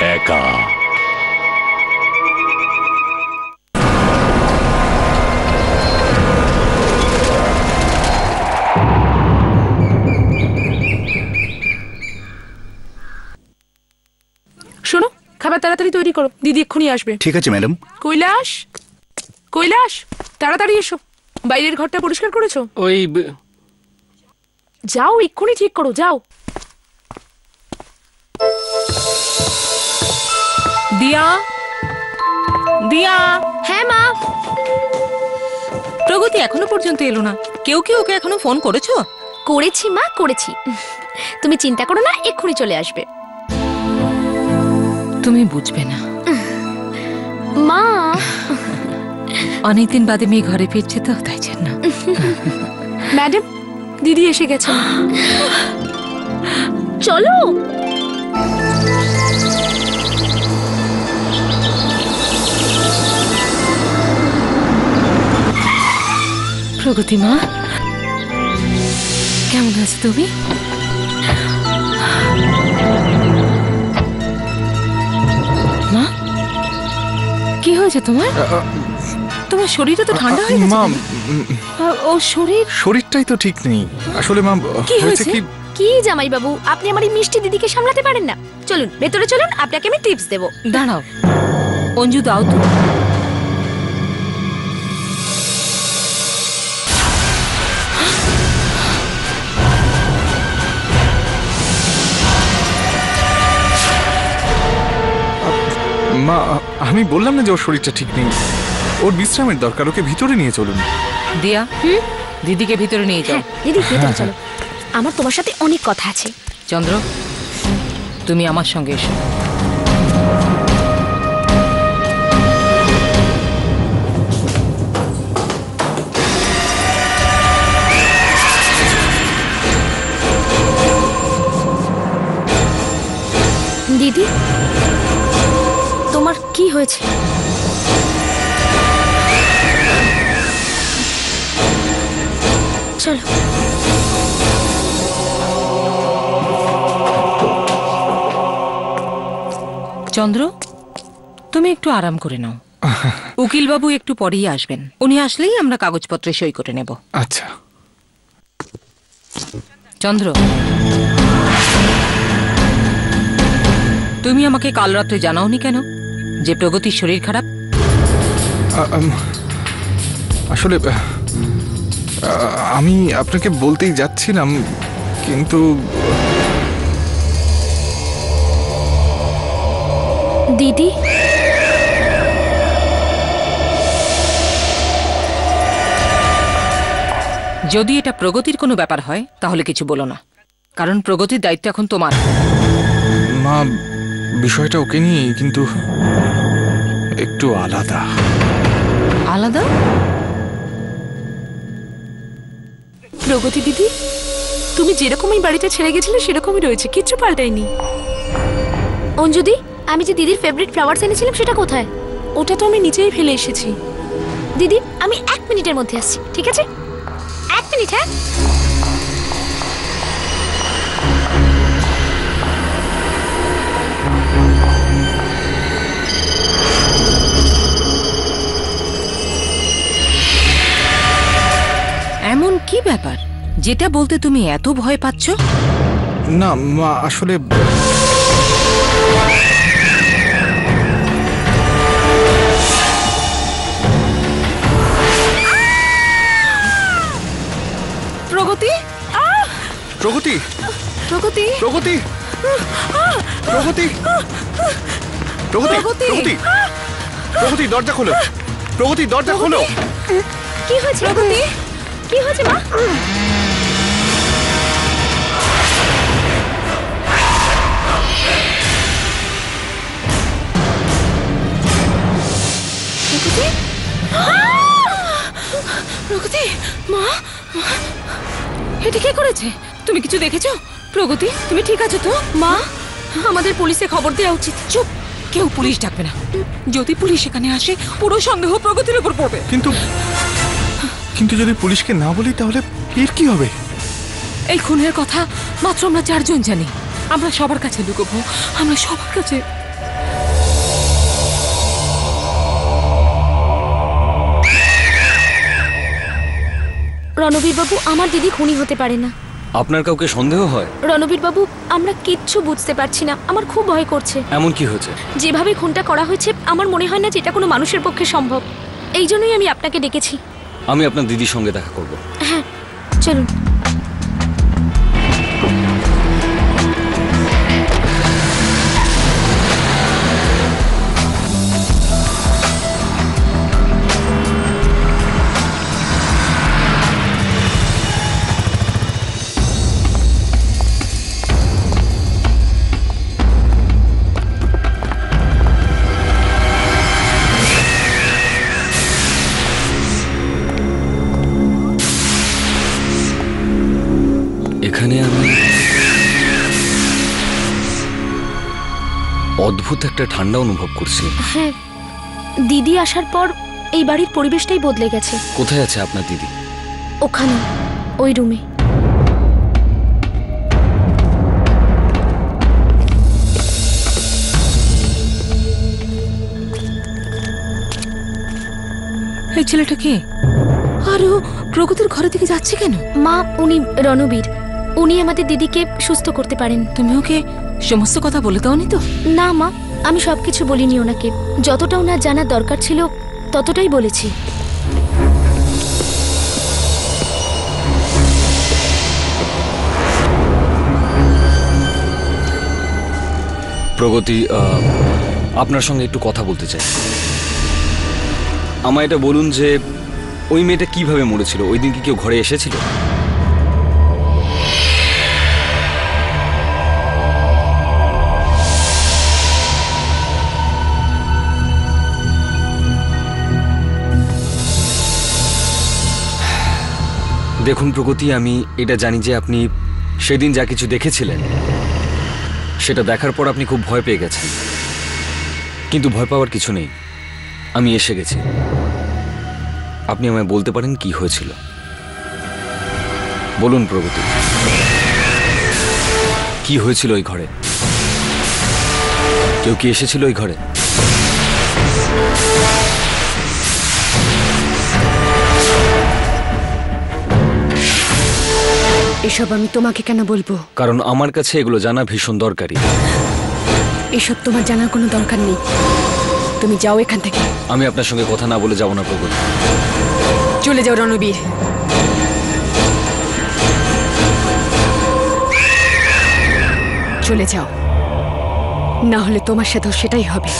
একা। শোনো, খাবার তাড়াতাড়ি তৈরি করো, দিদি এক্ষুনি আসবে। ঠিক আছে ম্যাডাম। কৈলাস, কৈলাস, তাড়াতাড়ি এসো। বাইরের ঘরটা পরিষ্কার করেছো? যাও, এক্ষুনি ঠিক করো, যাও। দিয়া, দিয়া। হ্যাঁ মা। প্রগতি এখনো পর্যন্ত এলো না। কেউ কি ওকে এখনো ফোন করেছো? করেছি মা, করেছি। তুমি চিন্তা করো না, এক্ষুনি চলে আসবে। তুমি বুঝবে না মা। অনেকদিন বাদে মেয়ে ঘরে ফিরছে তো, তাই জন্য। ম্যাডাম, দিদি এসে গেছে। চলো। প্রগতি মা, কেমন আছো তুমি? মা, কি হয়েছে তোমার? তোমার শরীরটা তো ঠান্ডা হয়ে গেছে। ও শরীরটাই তো ঠিক নেই আসলে। মা, কি হয়েছে? কি জামাই বাবু, আপনি আমার এই মিষ্টি দিদিকে সামলাতে পারেন না? চলুন ভেতরে চলুন, আপনাকে আমি টিপস দেব। দাঁড়াও, অঞ্জু দাও তো। মা, আমি বললাম না যে ওর শরীরটা ঠিক নেই, ওর বিশ্রামের দরকার, ওকে ভিতরে নিয়ে চলুন। দিয়া, দিদিকে ভিতরে নিয়ে যাও। দিদি ভেতরে চলো, আমার তোমার সাথে অনেক কথা আছে। চন্দ্র, তুমি আমার সঙ্গে এসো। দিদি, তোমার কি হয়েছে? চলো। চন্দ্র, তুমি একটু আরাম করে নাও। উকিল বাবু একটু পরেই আসবেন, উনি আসলেই আমরা কাগজপত্রে সই করে নেব। আচ্ছা। চন্দ্র, তুমি আমাকে কাল রাত্রে জানাওনি কেন যে প্রগতির শরীর খারাপ? আসলে আমি আপনাকে বলতেই যাচ্ছিলাম, কিন্তু দিদি, যদি এটা প্রগতির কোনো ব্যাপার হয় তাহলে কিছু বলো না, কারণ প্রগতির দায়িত্ব এখন তোমার। মা, বিষয়টা ওকে নিয়ে, কিন্তু একটু আলাদা। আলাদা? প্রগতি দিদি, তুমি যেরকম এই বাড়িটা ছেড়ে গেছিলে সেরকমই রয়েছে, কিচ্ছু পাল্টায়নি। অঞ্জুদি, আমি যে দিদির ফেভারিট ফ্লাওয়ার্স এনেছিলাম সেটা কোথায়? ওটা তো আমি নিচেই ফেলে এসেছি। দিদি, আমি 1 মিনিটের মধ্যে আসছি, ঠিক আছে? 1 মিনিট। হ্যাঁ, এমন কি ব্যাপার যেটা বলতে তুমি এত ভয় পাচ্ছ? না মা, আসলে প্রগতি, প্রগতি, প্রগতি, প্রগতি, প্রগতি, প্রগতি, প্রগতি, প্রগতি, দরজা খোলো। প্রগতি, দরজা খোলো। কি হয়েছে? প্রগতি, কি হয়েছে মা? প্রগতি, মা, এটা কে করেছে? তুমি কিছু দেখেছো? প্রগতি, তুমি ঠিক আছো তো? মা, আমাদের পুলিশে খবর দেওয়া উচিত। চুপ, কেউ পুলিশ ডাকবে না। যদি পুলিশ এখানে আসে পুরো সন্দেহ প্রগতির উপর পড়বে। কিন্তু যদি পুলিশকে না বলি তাহলে এর কি হবে? এই খুনের কথা মাত্র আমরা 4 জন জানি। আমরা সবার কাছে লুকোবো, আমরা সবার কাছে। রণবীর বাবু, আমার দিদি খুনি হতে পারে না। আপনার কাউকে সন্দেহ হয়? রণবীর বাবু, আমরা কিচ্ছু বুঝতে পারছি না, আমার খুব ভয় করছে। এমন কি হয়েছে? যেভাবে খুনটা করা হয়েছে আমার মনে হয় না যে এটা কোনো মানুষের পক্ষে সম্ভব। এই জন্যই আমি আপনাকে ডেকেছি। আমি আপনার দিদির সঙ্গে দেখা করব। হ্যাঁ, চলুন। এখানে আমি অদ্ভুত একটা ঠান্ডা অনুভব করছি। হ্যাঁ, দিদি আসার পর এই বাড়ির পরিবেশটাই বদলে গেছে। কোথায় আছে আপনার দিদি? ওখানে, ওই রুমে। এই ছেলেটা কে? আর ও প্রগতির ঘরের দিকে যাচ্ছে কেন? মা, উনি রণবীর। উনি আমাদের দিদিকে সুস্থ করতে পারেন। তুমি ওকে সমস্ত কথা বলে দাওনি তো? না মা, আমি সবকিছু বলিনি ওনাকে। যতটা ওনার জানার দরকার ছিল ততটাই বলেছি। প্রগতি, আপনার সঙ্গে একটু কথা বলতে চাই। আমায় এটা বলুন যে ওই মেয়েটা কিভাবে মরেছিল? ওই দিন কি কেউ ঘরে এসেছিল? দেখুন প্রগতি, আমি এটা জানি যে আপনি সেদিন যা কিছু দেখেছিলেন সেটা দেখার পর আপনি খুব ভয় পেয়ে গেছেন, কিন্তু ভয় পাওয়ার কিছু নেই। আমি এসে গেছি। আপনি আমায় বলতে পারেন কি হয়েছিল? বলুন প্রগতি, কি হয়েছিল ওই ঘরে? কেউ কি এসেছিল ওই ঘরে? এসব আমি তোমাকে কেন বলবো? কারণ আমার কাছে এগুলো জানা ভীষণ দরকারি। এসব তোমার জানার কোনো দরকার নেই। তুমি যাও এখান থেকে। আমি আপনার সঙ্গে কথা না বলে যাব না প্রগতি। চলে যাও রণবীর। চলে যাও, না হলে তোমার সাথেও সেটাই হবে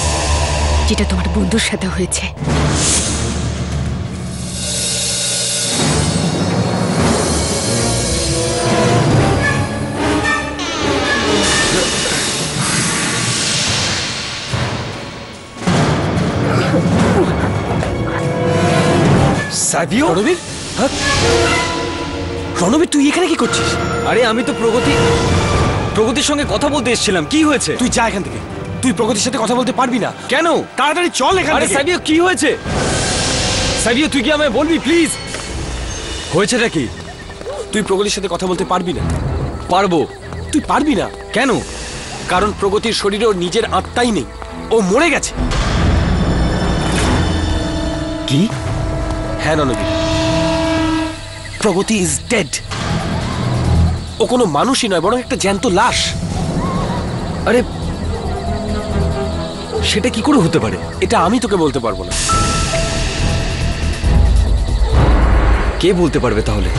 যেটা তোমার বন্ধুর সাথে হয়েছে। সাবিও? রণবীর? হ্যাঁ রণবীর, তুই এখানে কি করছিস? আরে আমি তো প্রগতির সঙ্গে কথা বলতে এসেছিলাম। কি হয়েছে? তুই যা এখান থেকে। তুই প্রগতির সাথে কথা বলতে পারবি না। কেন? তাড়াতাড়ি চল এখান আরে থেকে। সাবিও, কি হয়েছে? সাবিও, তুই কি আমায় বলবি প্লিজ? হয়েছেটা কি? তুই প্রগতির সাথে কথা বলতে পারবি না। পারবো। তুই পারবি না কেন? কারণ প্রগতির শরীরে ওর নিজের আত্মাই নেই, ও মরে গেছে। কি? হ্যাঁ রণবীর, প্রগতি ইজ ডেড। ও কোনো মানুষই নয়, বরং একটা জ্যান্ত লাশ। আরে সেটা কি করে হতে পারে? এটা আমি তোকে বলতে পারবো না। কে বলতে পারবে তাহলে?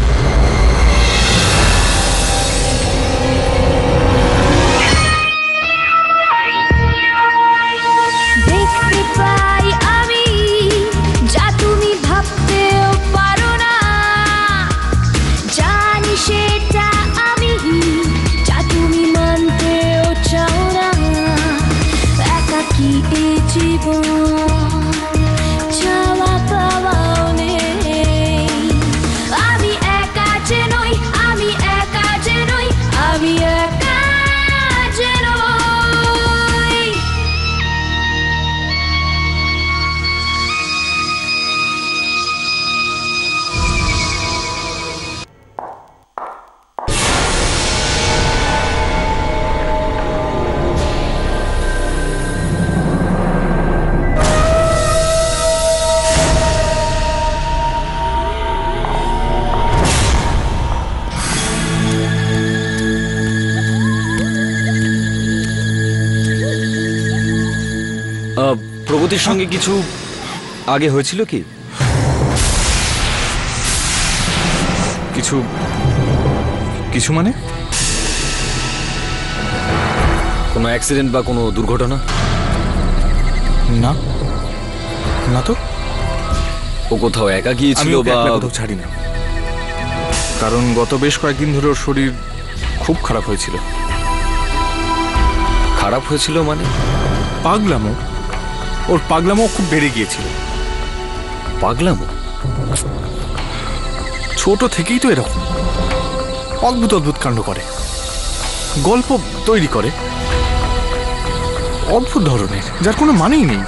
দেখতে পাই আমি যা তুমি ভাবতেও পারো না, জানি সেটা আমি যা তুমি মানতেও চাও না। একাকী এ জীবন, চাওয়া পাওয়াও নেই। আমি একা প্রগতির সঙ্গে কিছু আগে হয়েছিল কি? কিছু কিছু মানে? কোনো অ্যাক্সিডেন্ট বা কোনো দুর্ঘটনা? না, না তো। ও কোথাও একা আমি গিয়েছিল ওকে বা? একলা কোথাও ছাড়ি না, কারণ গত বেশ কয়েকদিন ধরে ওর শরীর খুব খারাপ হয়েছিল। খারাপ হয়েছিল মানে? পাগলামো, ওর পাগলামো খুব বেড়ে গিয়েছিল। পাগলামো? ছোট থেকেই তো এরকম অদ্ভুত অদ্ভুত কাণ্ড করে, গল্প তৈরি করে অদ্ভুত ধরনের, যার কোনো মানেই নেই।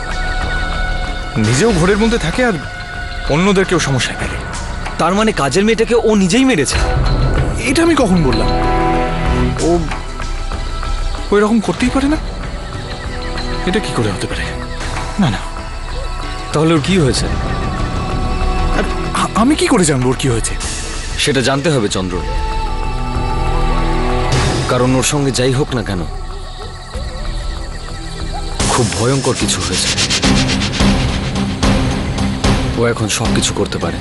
নিজেও ঘরের মধ্যে থাকে আর অন্যদেরকেও সমস্যায় ফেলে। তার মানে কাজের মেয়েটাকে ও নিজেই মেরেছে? এটা আমি কখন বললাম? ও ওই রকম করতেই পারে না। এটা কি করে হতে পারে? না না। তাহলে ওর কি হয়েছে? আর আমি কি করে জানবো ওর কি হয়েছে? সেটা জানতে হবে চন্দ্র, কারণ ওর সঙ্গে যাই হোক না কেন খুব ভয়ঙ্কর কিছু হয়েছে। ও এখন সবকিছু করতে পারে।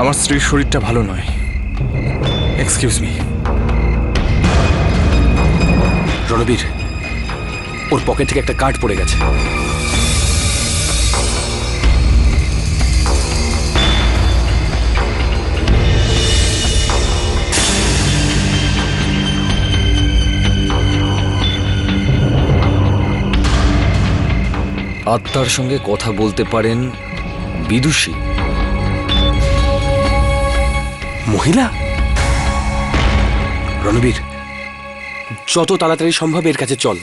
আমার স্ত্রীর শরীরটা ভালো নয়। Excuse me. রণবীর, ওর পকেট থেকে একটা কার্ড পড়ে গেছে। আত্মার সঙ্গে কথা বলতে পারেন বিদুষী? মহিলা? রণবীর, যত তাড়াতাড়ি সম্ভব এর কাছে চল।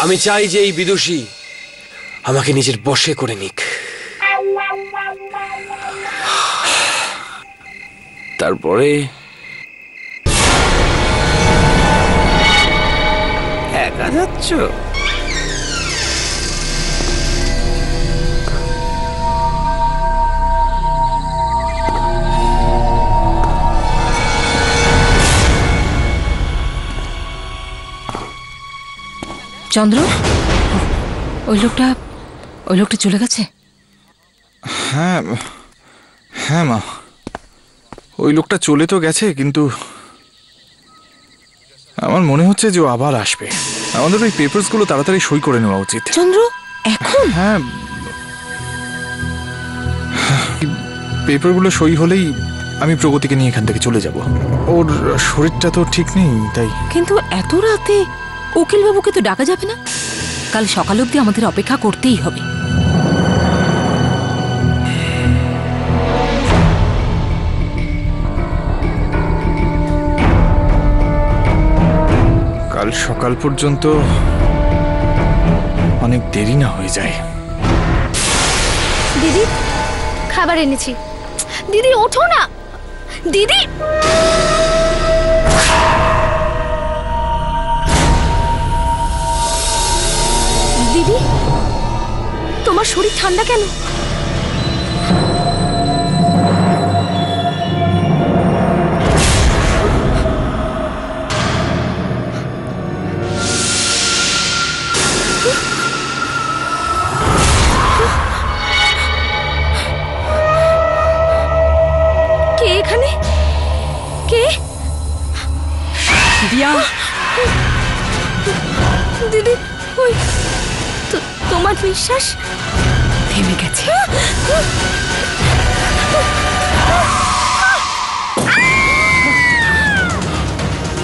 আমি চাই যে এই বিদুষী আমাকে নিজের বশে করে নিক। তারপরে একা যাচ্ছ? চন্দ্র, ওই লোকটা চলে গেছে? হ্যাঁ হ্যাঁ মা, ওই লোকটা চলে তো গেছে, কিন্তু আমার মনে হচ্ছে যে ও আবার আসবে। আমাদের ওই পেপারসগুলো তাড়াতাড়ি সই করে নেওয়া উচিত। চন্দ্র, এখন? হ্যাঁ, পেপারগুলো সই হলেই আমি প্রগতিকে নিয়ে এখান থেকে চলে যাব। ওর শরীরটা তো ঠিক নেই, তাই। কিন্তু এত রাতে উকিল বাবুকে তো ডাকা যাবে না। কাল সকাল অবধি আমাদের অপেক্ষা করতেই হবে। কাল সকাল পর্যন্ত অনেক দেরি না হয়ে যায়? দিদি, খাবার এনেছি। দিদি ওঠো না। দিদি, দিদি তোমার শরীর ঠান্ডা কেন? কে এখানে? কে? দিয়া, দিদি, ওই তোমার বিশ্বাস থেমে গেছে।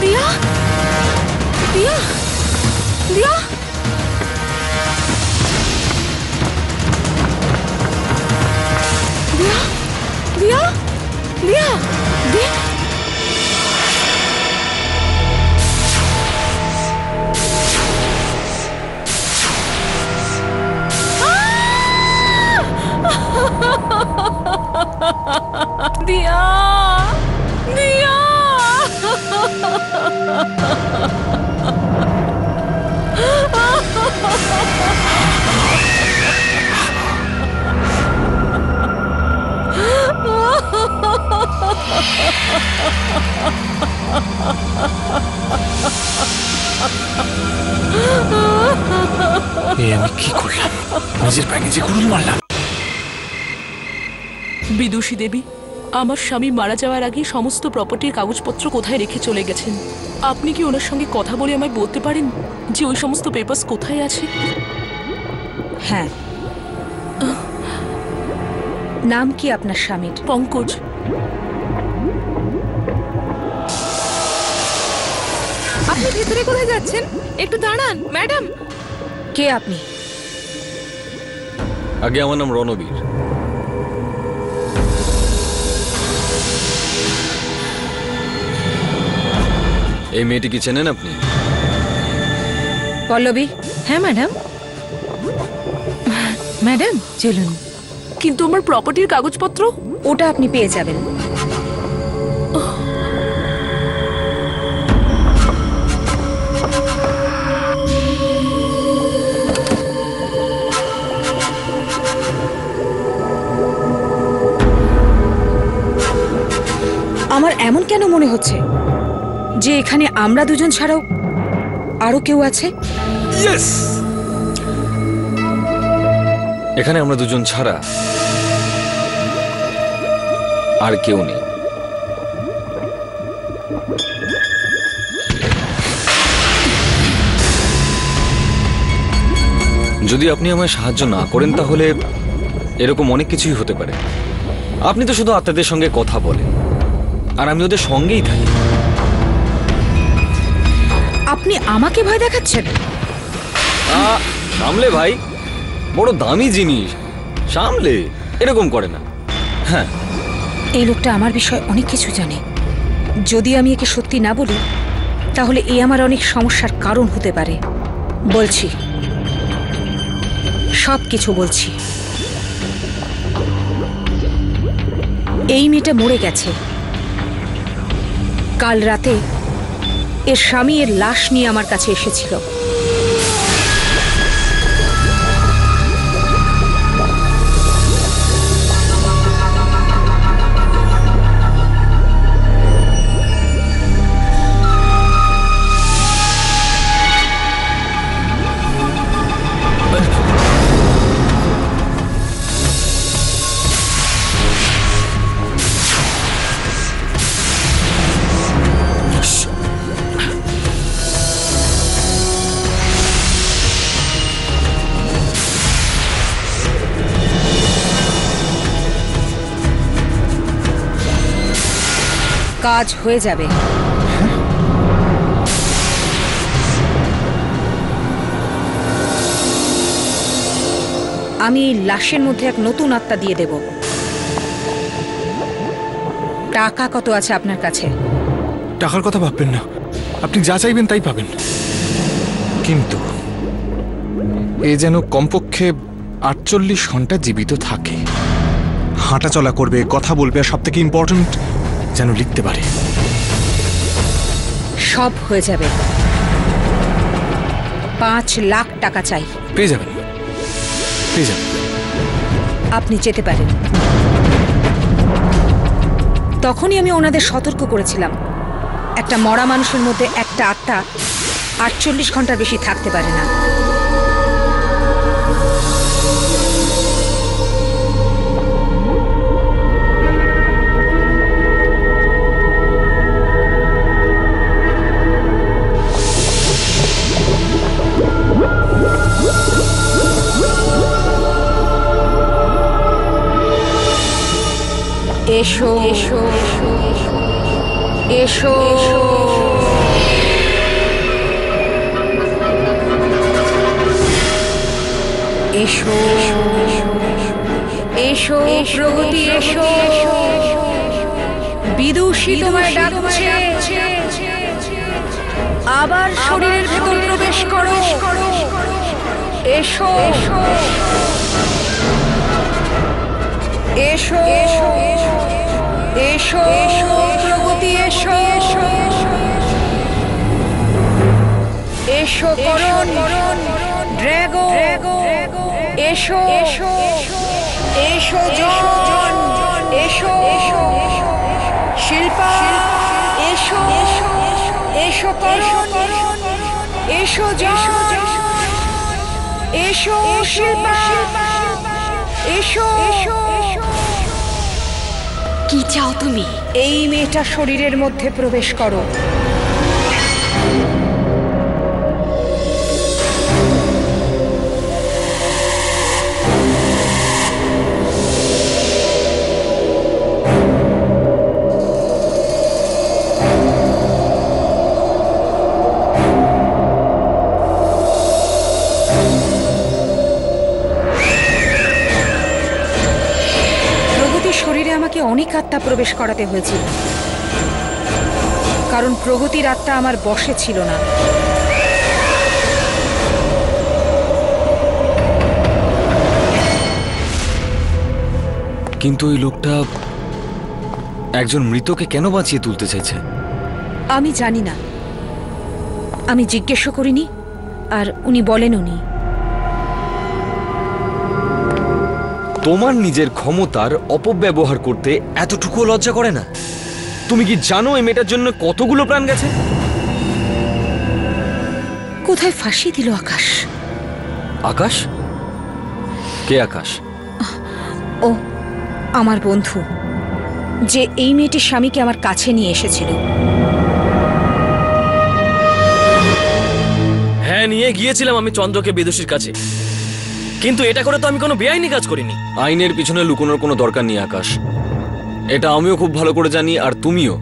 দিয়া, দিয়া, দিয়া, দিয়া দিয়া দিয়া দিয়া আমি কি করলাম? নিজের পায়ে নিজে কুড়ুল মারলাম। বিদুষী দেবী, আমার স্বামী মারা যাওয়ার আগে সমস্ত প্রপার্টির কাগজপত্র কোথায় রেখে চলে গেছেন? আপনি কি ওনার সঙ্গে কথা বলে আমায় বলতে পারেন যে ওই সমস্ত পেপারস কোথায় আছে? হ্যাঁ। নাম কি আপনার স্বামীর? পঙ্কজ। আপনি ভেতরে কোথায় যাচ্ছেন? একটু দাঁড়ান ম্যাডাম। কে আপনি? আগে আমার নাম রণবীর। এই মেয়েটি কি চেনেন আপনি? পল্লবী। হ্যাঁ ম্যাডাম। ম্যাডাম চলুন। কিন্তু আমার প্রপার্টির কাগজপত্র? ওটা আপনি পেয়ে যাবেন। আমার এমন কেন মনে হচ্ছে যে এখানে আমরা দুজন ছাড়াও আরো কেউ আছে? এখানে আমরা দুজন ছাড়া আর কেউ নেই। যদি আপনি আমায় সাহায্য না করেন তাহলে এরকম অনেক কিছুই হতে পারে। আপনি তো শুধু আত্মাদের সঙ্গে কথা বলেন আর আমি ওদের সঙ্গেই থাকি। আপনি আমাকে ভয় দেখাচ্ছেন? সামলে ভাই, বড় দামি জিনিস, সামলে। এরকম করে না। হ্যাঁ, এই লোকটা আমার বিষয়ে অনেক কিছু জানে। যদি আমি একে সত্যি না বলি তাহলে এ আমার অনেক সমস্যার কারণ হতে পারে। বলছি, সব কিছু বলছি। এই মেয়েটা মরে গেছে। কাল রাতে এর স্বামী এর লাশ নিয়ে আমার কাছে এসেছিল। কাজ হয়ে যাবে। আমি এই লাশের মধ্যে এক নতুন আত্মা দিয়ে দেব। টাকা কত আছে আপনার কাছে? টাকার কথা ভাববেন না, আপনি যা চাইবেন তাই পাবেন। কিন্তু এ যেন কমপক্ষে 48 ঘন্টা জীবিত থাকে, হাঁটাচলা করবে, কথা বলবে, আর সব থেকে ইম্পর্টেন্ট যেন লিখতে পারে। সব হয়ে যাবে। 5 লাখ টাকা চাই। পেয়ে যাবেন, পেয়ে যাবেন। আপনি যেতে পারেন। তখনই আমি ওনাদের সতর্ক করেছিলাম, একটা মরা মানুষের মধ্যে একটা আত্মা 48 ঘন্টার বেশি থাকতে পারে না। এসো এসো এসো এসো এসো এসো প্রগতি এসো। বিদুষী তোমায় ডাকছে, আবার শরীরের ভেতর প্রবেশ করো। এসো এসো এসো প্রগতি, এসো এসো করণ ড্রাগন, এসো এসো জন, এসো শিল্পা, এসো এসো করণ, এসো জন, এসো শিল্পা, এসো। কি চাও তুমি? এই মেয়েটা শরীরের মধ্যে প্রবেশ করো। শরীরে আমাকে অনেক আত্মা প্রবেশ করাতে হয়েছিল, কারণ প্রগতির আত্মা আমার বশে ছিল না। কিন্তু ওই লোকটা একজন মৃতকে কেন বাঁচিয়ে তুলতে চাইছে? আমি জানি না, আমি জিজ্ঞেসও করিনি, আর উনি বলেন উনি। তোমার নিজের ক্ষমতার অপব্যবহার করতে এতটুকু লজ্জা করে না? তুমি কি জানো এই মেয়েটার জন্য কতগুলো প্রাণ গেছে? কোথায় ফাঁসি দিল আকাশ? আকাশ? কে আকাশ? ও আমার বন্ধু, যে এই মেয়েটির স্বামীকে আমার কাছে নিয়ে এসেছিল। হ্যাঁ, নিয়ে গিয়েছিলাম আমি চন্দ্রকে বিদুষীর কাছে, কিন্তু এটা করে তো আমি কোনো বেআইনি কাজ করিনি। আইনের পিছনে লুকোনোর কোনো দরকার নেই আকাশ, এটা আমিও খুব ভালো করে জানি, আর তুমিও,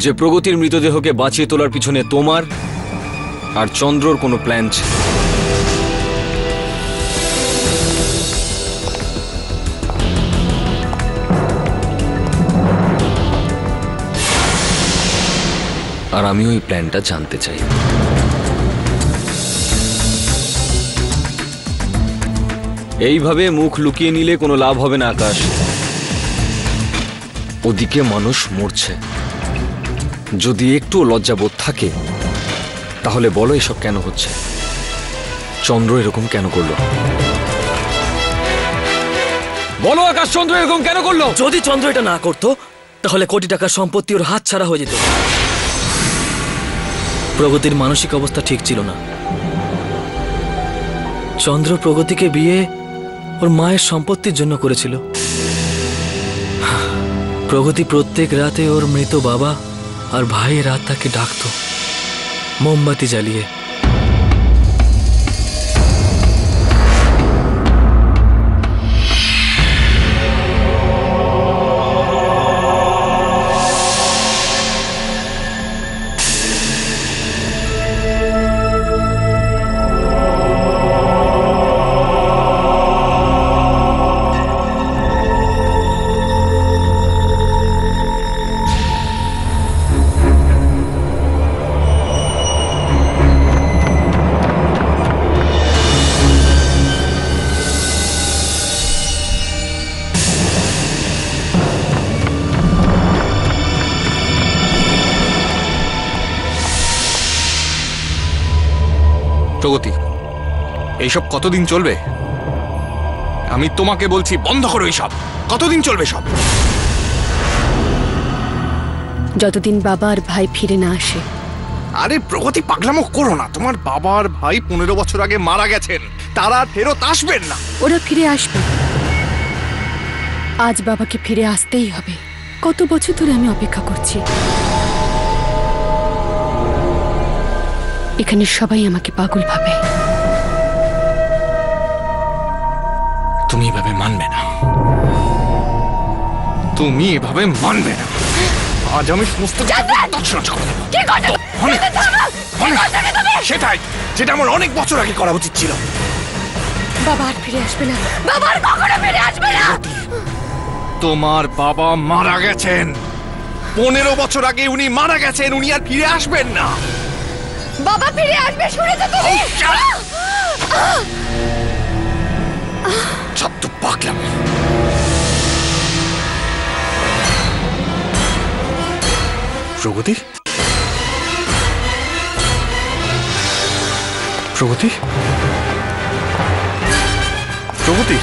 যে প্রগতির মৃতদেহকে বাঁচিয়ে তোলার পিছনে তোমার আর চন্দ্রর কোনো প্ল্যান ছিল। আর আমিও এই প্ল্যানটা জানতে চাই। এইভাবে মুখ লুকিয়ে নিলে কোনো লাভ হবে না আকাশ। ওদিকে মানুষ মরছে, যদি একটু লজ্জাবোধ থাকে তাহলে বলো এসব কেন হচ্ছে? চন্দ্র এরকম কেন করলো? বলো আকাশ, চন্দ্র এরকম কেন করলো? যদি চন্দ্র এটা না করতো তাহলে কোটি টাকার সম্পত্তি ওর হাত ছাড়া হয়ে যেত। প্রগতির মানসিক অবস্থা ঠিক ছিল না। চন্দ্র প্রগতিকে বিয়ে ওর মায়ের সম্পত্তির জন্য করেছিল। প্রগতি প্রত্যেক রাতে ওর মৃত বাবা আর ভাইয়ের আত্মাকে ডাকতো মোমবাতি জ্বালিয়ে। প্রগতি, এইসব কতদিন চলবে? আমি তোমাকে বলছি বন্ধ করো এইসব। কতদিন চলবে সব? যতদিন বাবা আর ভাই ফিরে না আসে। আরে প্রগতি, পাগলামো করো না। তোমার বাবা আর ভাই 15 বছর আগে মারা গেছেন, তারা ফেরত আসবেন না। ওরা ফিরে আসবে। আজ বাবাকে ফিরে আসতেই হবে। কত বছর ধরে আমি অপেক্ষা করছি। এখানে সবাই আমাকে পাগল ভাবে। তুমি এভাবে মানবে না, তুমি এভাবে মানবে না। আজ আমি সমস্ত সেটাই, যেটা আমার অনেক বছর আগে করা উচিত ছিল। বাবা আর ফিরে আসবে না। বাবা আর কখনো ফিরে আসবে না। তোমার বাবা মারা গেছেন, 15 বছর আগে উনি মারা গেছেন, উনি আর ফিরে আসবেন না। বাবা ফিরে আসবে শুনেছো তুমি? যত পাগলাম। প্রগতি, প্রগতি, প্রগতি,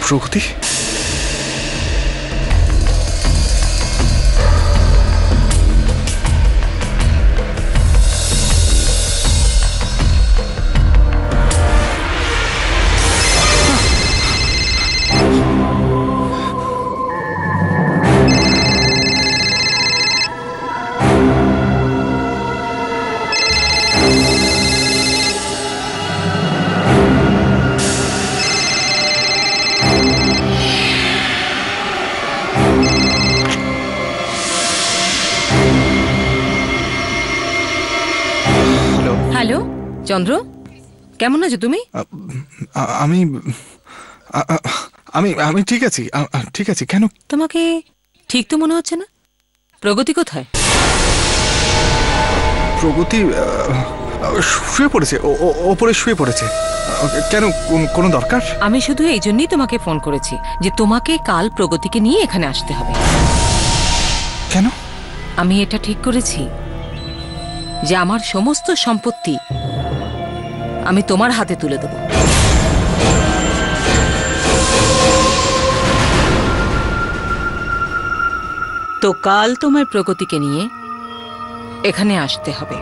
প্রগতি। হ্যালো চন্দ্র, কেমন আছো তুমি? আমি আমি আমি ঠিক আছি, ঠিক আছি। কেন? তোমাকে ঠিক তো মনে হচ্ছে না। প্রগতি কোথায়? প্রগতি শুয়ে পড়েছে, ওপরে শুয়ে পড়েছে। কেন, কোনো দরকার? আমি শুধু এই জন্যই তোমাকে ফোন করেছি যে তোমাকে কাল প্রগতিকে নিয়ে এখানে আসতে হবে। কেন? আমি এটা ঠিক করেছি যে আমার সমস্ত সম্পত্তি আমি তোমার হাতে তুলে দেব। তো কাল তোমার প্রগতিকে নিয়ে এখানে আসতে হবে।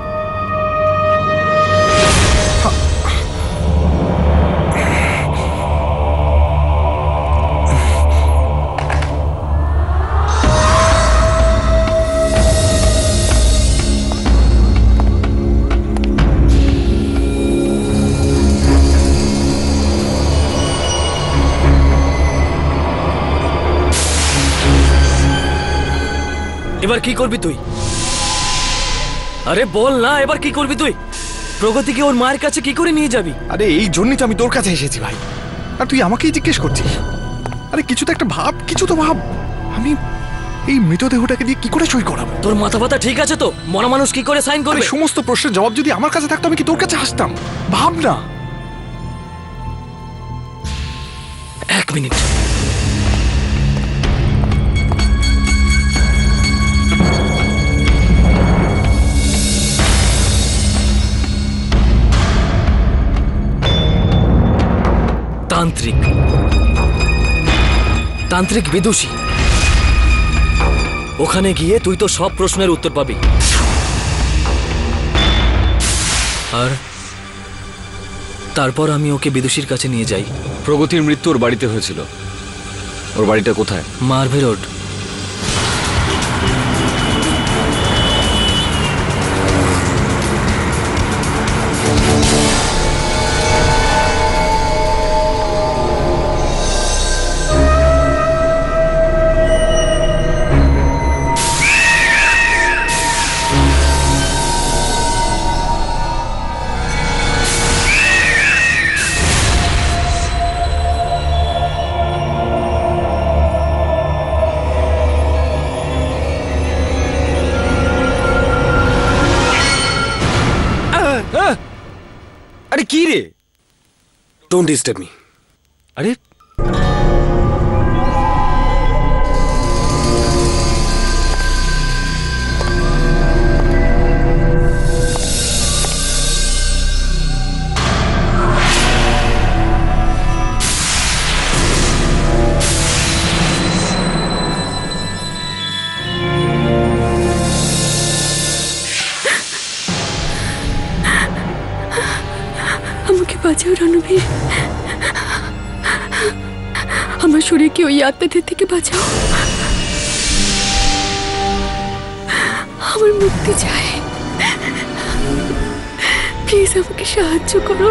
এবার কি করবি তুই? আরে বল না, এবার কি করবি তুই? প্রগতিকে ওর মায়ের কাছে কি করে নিয়ে যাবি? আরে এই জন্যই তো আমি তোর কাছে এসেছি ভাই। আর তুই আমাকেই জিজ্ঞেস করছিস? আরে কিছু তো একটা ভাব, কিছু তো ভাব। আমি এই মৃতদেহটাকে দিয়ে কি করে সই করাবো? তোর মাথা ব্যথা ঠিক আছে তো? মরা মানুষ কি করে সাইন করবে? সমস্ত প্রশ্নের জবাব যদি আমার কাছে থাকতো আমি কি তোর কাছে আসতাম? ভাব না। 1 মিনিট। তান্ত্রিক, তান্ত্রিক বিদুষী। ওখানে গিয়ে তুই তো সব প্রশ্নের উত্তর পাবি। আর তারপর আমি ওকে বিদুষীর কাছে নিয়ে যাই। প্রগতির মৃত্যু ওর বাড়িতে হয়েছিল। ওর বাড়িটা কোথায়? মারভে রোড। আরে কি রে? Don't disturb me. আরে আমাকে বাঁচাও রণবীর, আমার শরীরকে ওই আত্মাদের থেকে বাঁচাও। আমার মুক্তি চাই, প্লিজ আমাকে সাহায্য করো।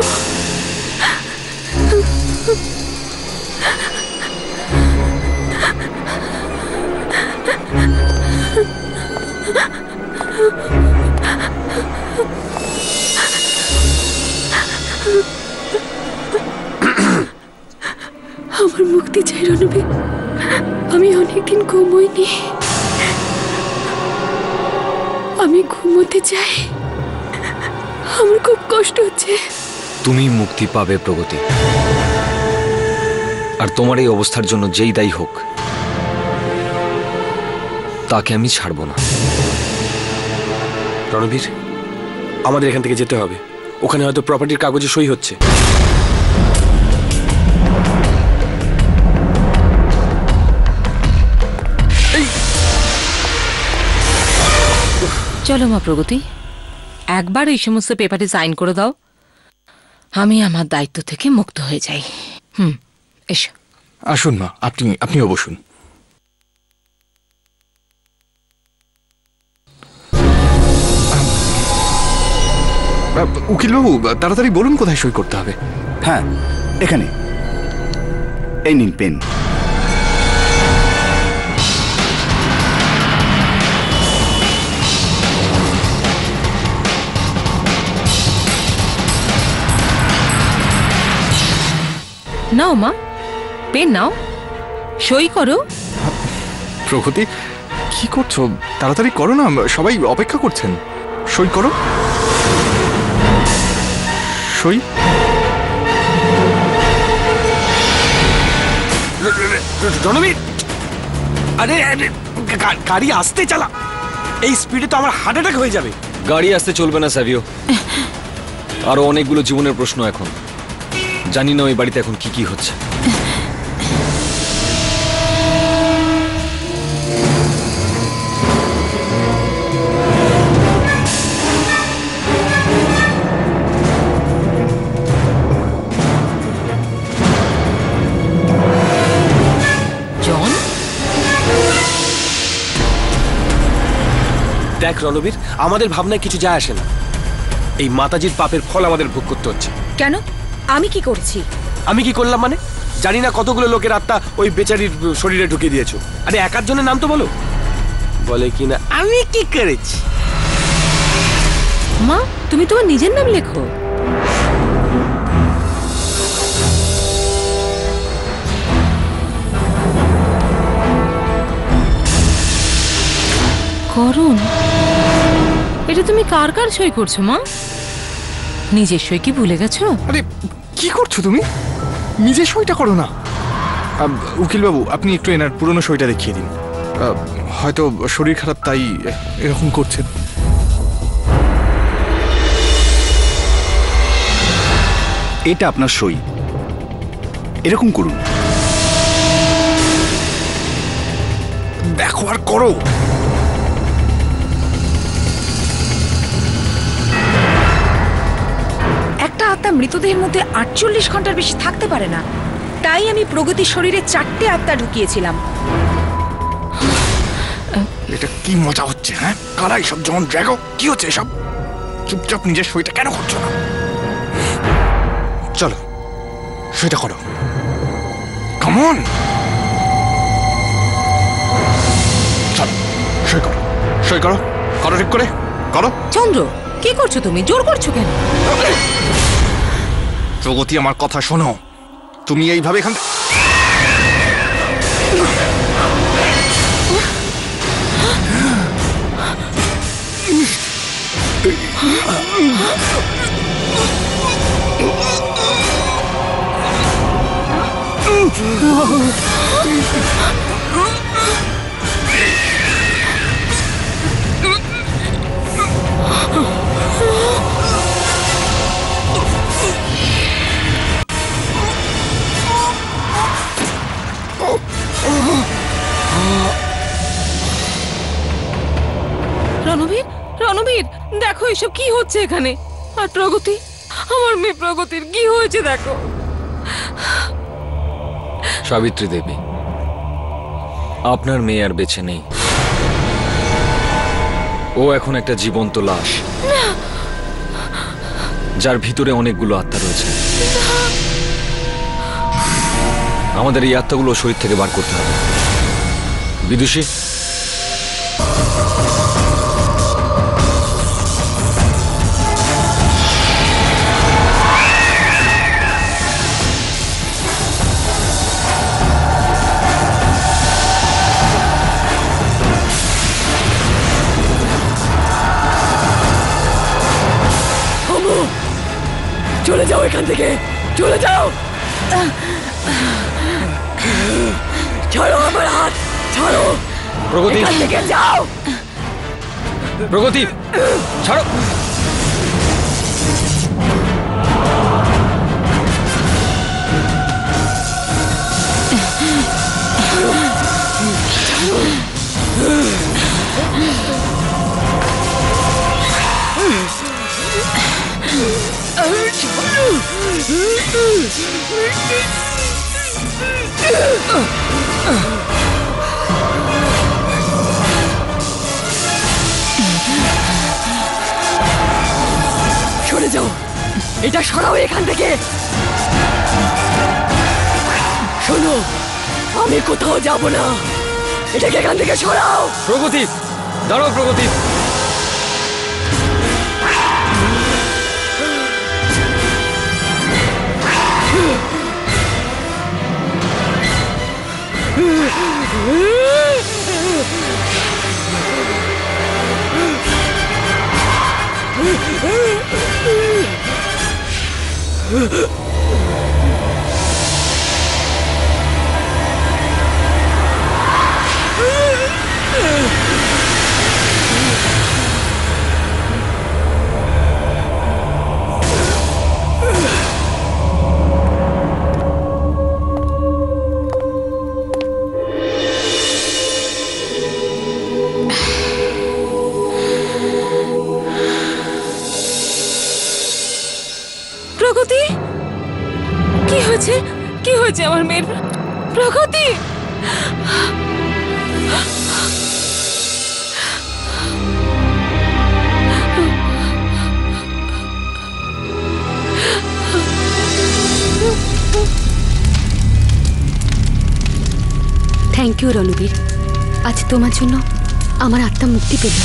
আমার মুক্তি চাই রণবীর। আমি অনেকদিন ঘুমোইনি, আমি ঘুমোতে চাই। আমার খুব কষ্ট হচ্ছে। তুমি মুক্তি পাবে প্রগতি, আর তোমার এই অবস্থার জন্য যেই দায়ী হোক তাকে আমি ছাড়বো না। রণবীর, আমাদের এখান থেকে যেতে হবে। ওখানে হয়তো প্রপার্টির কাগজে সই হচ্ছে। চলো মা প্রগতি, একবার এই সমস্ত পেপারে সাইন করে দাও, আমি আমার দায়িত্ব থেকে মুক্ত হয়ে যাই। এসো। আসুন মা, আপনিও বসুন। উকিলবাবু, তাড়াতাড়ি বলুন কোথায় সই করতে হবে। হ্যাঁ, এখানে। এই নিন পেন। নাও মা, পেন নাও, সই করো। প্রগতি, কি করছো? তাড়াতাড়ি করো না, সবাই অপেক্ষা করছেন। সই করো, সই। রণবীর, আরে গাড়ি আসতে চালা। এই স্পিডে তো আমার হার্ট অ্যাটাক হয়ে যাবে। গাড়ি আসতে চলবে না স্যাভিও, আরো অনেকগুলো জীবনের প্রশ্ন এখন। জানি না ওই বাড়িতে এখন কি কি হচ্ছে। জন, দেখ রণবীর, আমাদের ভাবনায় কিছু যায় আসে না। এই মাতাজির পাপের ফল আমাদের ভোগ করতে হচ্ছে। কেন? আমি কি করছি? আমি কি করলাম মানে? জানি না কতগুলো লোকের আত্মা ওই বেচারির শরীরে ঢুকিয়ে দিয়েছো। আরে একার জন্য নাম তো বলো। বলে কি না আমি কি করেছি। মা তুমি তোমার নিজের নাম লেখো। করুন, এটা তুমি কার কার সই করছো মা? নিজের সই কি ভুলে গেছো? আরে কি করছো তুমি? নিজের সইটা করো না। উকিলবাবু, আপনি একটু এনার পুরনো সইটা দেখিয়ে দিন। হয়তো শরীর খারাপ তাই এরকম করছেন। এটা আপনার সই, এরকম করুন। দেখো আর করো। একটা আত্মা মৃতদেহের মধ্যে 48 ঘন্টার বেশি থাকতে পারে না, তাই আমি প্রগতির শরীরে 4টে আত্মা ঢুকিয়েছিলাম। এটা কি মজা হচ্ছে? হ্যাঁ, কারা এইসব? জন ড্রাগো, কি হচ্ছে এসব? চুপচাপ নিজের সইটা কেন করছো না? চলো সইটা করো, কাম অন। চলো সই করো, সই করো, করো ঠিক করে করো। চন্দ্র, কি করছো তুমি? জোর করছো কেন? প্রগতি, আমার কথা শোনো। তুমি এইভাবে এখান রণবীর, রণবীর, দেখো এসব কি হচ্ছে এখানে। আর প্রগতি, আমার মেয়ে প্রগতির কি হয়েছে দেখো। সাবিত্রী দেবী, আপনার মেয়ে আর বেঁচে নেই। ও এখন একটা জীবন্ত লাশ, যার ভিতরে অনেকগুলো আত্মা রয়েছে। আমাদের এই আত্মাগুলো শরীর থেকে বার করতে হবে। বিদুষী, এখান থেকে, চলে যাও। ছাড়ো আমার হাত, ছাড়ো। প্রগতি, এখান থেকে যাও। প্রগতি, ছাড়ো। সরে যাও, এটা সরাও এখান থেকে। শোনো, আমি কোথাও যাব না, এটাকে এখান থেকে সরাও। প্রগতি, দাঁড়াও প্রগতি। প্রগতি, কি হয়েছে? কি হয়েছে আমার মেয়ের? প্রগতি, থ্যাংক ইউ রণবীর, আজ তোমার জন্য আমার আত্মা মুক্তি পেল।